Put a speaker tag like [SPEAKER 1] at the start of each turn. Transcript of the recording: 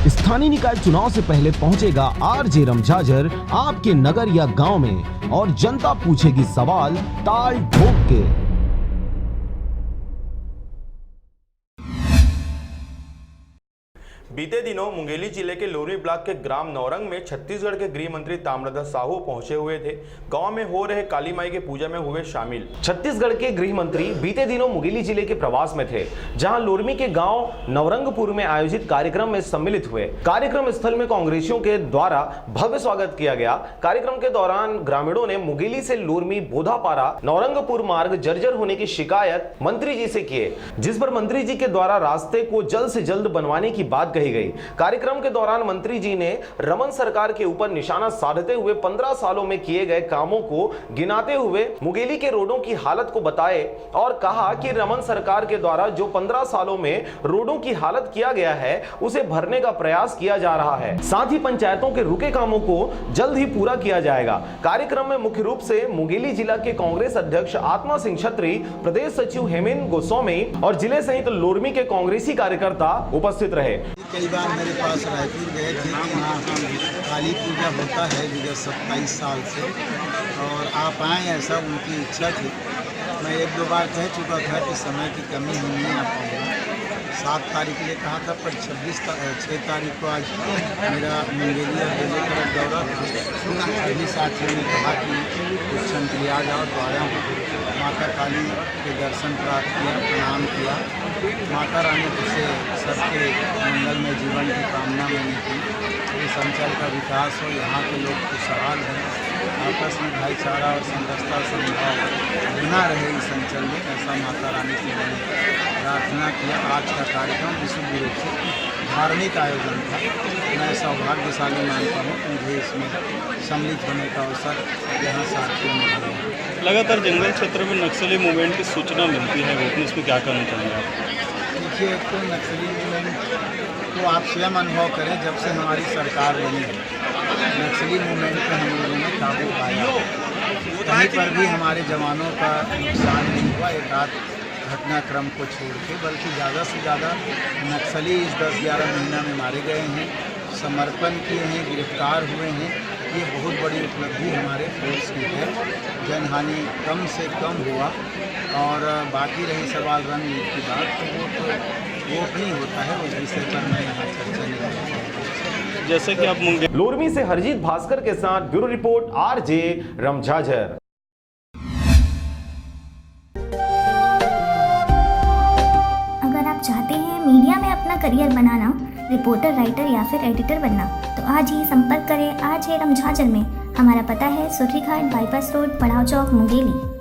[SPEAKER 1] स्थानीय निकाय चुनाव से पहले पहुंचेगा आरजे रमझाझर आपके नगर या गांव में और जनता पूछेगी सवाल ताल ठोक के।
[SPEAKER 2] बीते दिनों मुंगेली जिले के लोरी ब्लॉक के ग्राम नौरंग में छत्तीसगढ़ के गृह मंत्री ताम्रध्वज साहू पहुंचे हुए थे। गांव में हो रहे काली माई के पूजा में हुए शामिल। छत्तीसगढ़ के गृह मंत्री बीते दिनों मुंगेली जिले के प्रवास में थे, जहां लोरमी के गांव नवरंगपुर में आयोजित कार्यक्रम में सम्मिलित हुए। कार्यक्रम स्थल में कांग्रेसियों के द्वारा भव्य स्वागत किया गया। कार्यक्रम के दौरान ग्रामीणों ने मुंगेली से लोरमी बोधापारा नवरंगपुर मार्ग जर्जर होने की शिकायत मंत्री जी से किए, जिस पर मंत्री जी के द्वारा रास्ते को जल्द से जल्द बनवाने की बात कही गई। कार्यक्रम के दौरान मंत्री जी ने रमन सरकार के ऊपर निशाना साधते हुए 15 सालों में किए गए कामों को गिनाते हुए मुंगेली के रोडों की हालत को बताए और कहा कि रमन सरकार के द्वारा जो 15 सालों में रोडों की हालत किया गया है उसे भरने का प्रयास किया जा रहा है। साथ ही पंचायतों के रुके कामों को जल्द ही पूरा किया जाएगा। कार्यक्रम में मुख्य रूप से मुंगेली जिला के कांग्रेस अध्यक्ष आत्मा सिंह छत्री, प्रदेश सचिव हेमेंद्र गोस्वामी और जिले सहित लोरमी के कांग्रेसी कार्यकर्ता उपस्थित रहे।
[SPEAKER 3] कई बार मेरे पास रायपुर गए थे कि यहाँ काली पूजा होता है विगत 27 साल से और आप आएँ, ऐसा उनकी इच्छा थी। मैं 1-2 बार कह चुका था कि समय की कमी है, नहीं आ पाऊँगा। 7 तारीख के लिए कहा था, पर 6 तारीख को आज मेरा मुंगेली और बेले का दौरा था। सभी साथियों ने कहा कि कुछ क्षण के लिए आ जाओ, तो आया हूँ। माता काली के दर्शन प्राप्त किया, प्रणाम किया। माता रानी से सबके मंगल में जीवन की कामना मैंने की। इस अंचल का विकास हो, यहाँ के लोग खुशहाल हैं, आपस में भाईचारा और समरसता समभाव बना रहे इस अंचल में, ऐसा माता रानी से मैंने प्रार्थना किया। आज का कार्यक्रम विशुद्ध रूप से धार्मिक आयोजन था। मैं सौभाग्यशाली मानता हूँ कि मुझे इसमें सम्मिलित होने का अवसर यहाँ साथियों में मिला।
[SPEAKER 4] लगातार जंगल क्षेत्र में नक्सली मूवमेंट की सूचना मिलती है, वो इसमें क्या करना चाहेंगे आप?
[SPEAKER 3] देखिए, एक तो नक्सली मूवमेंट को आप स्वयं अनुभव करें। जब से हमारी सरकार बनी है, नक्सली मूवमेंट पर हम लोगों ने काबू पाया। कहीं पर भी हमारे जवानों का नुकसान नहीं हुआ, एक आध घटनाक्रम को छोड़ के, बल्कि ज़्यादा से ज़्यादा नक्सली इस 10-11 महीना में मारे गए हैं, समर्पण किए हैं, गिरफ्तार हुए हैं। ये बहुत बड़ी उपलब्धि हमारे फोर्स की है। जनहानि कम से कम हुआ। और बाकी रही सवाल रणनीति की बात, तो वो अपनी होता है, उस विषय पर मैं यहाँ चर्चा नहीं करूँगा।
[SPEAKER 4] जैसे कि आप
[SPEAKER 2] लोरमी से हरजीत भास्कर के साथ ब्यूरो रिपोर्ट आरजे रमझाझर।
[SPEAKER 5] अगर आप चाहते हैं मीडिया में अपना करियर बनाना, रिपोर्टर, राइटर या फिर एडिटर बनना, तो आज ही संपर्क करें आरजे रमझाझर में। हमारा पता है सुर्रीघाट बाईपास रोड, पड़ाव चौक, मुंगेली।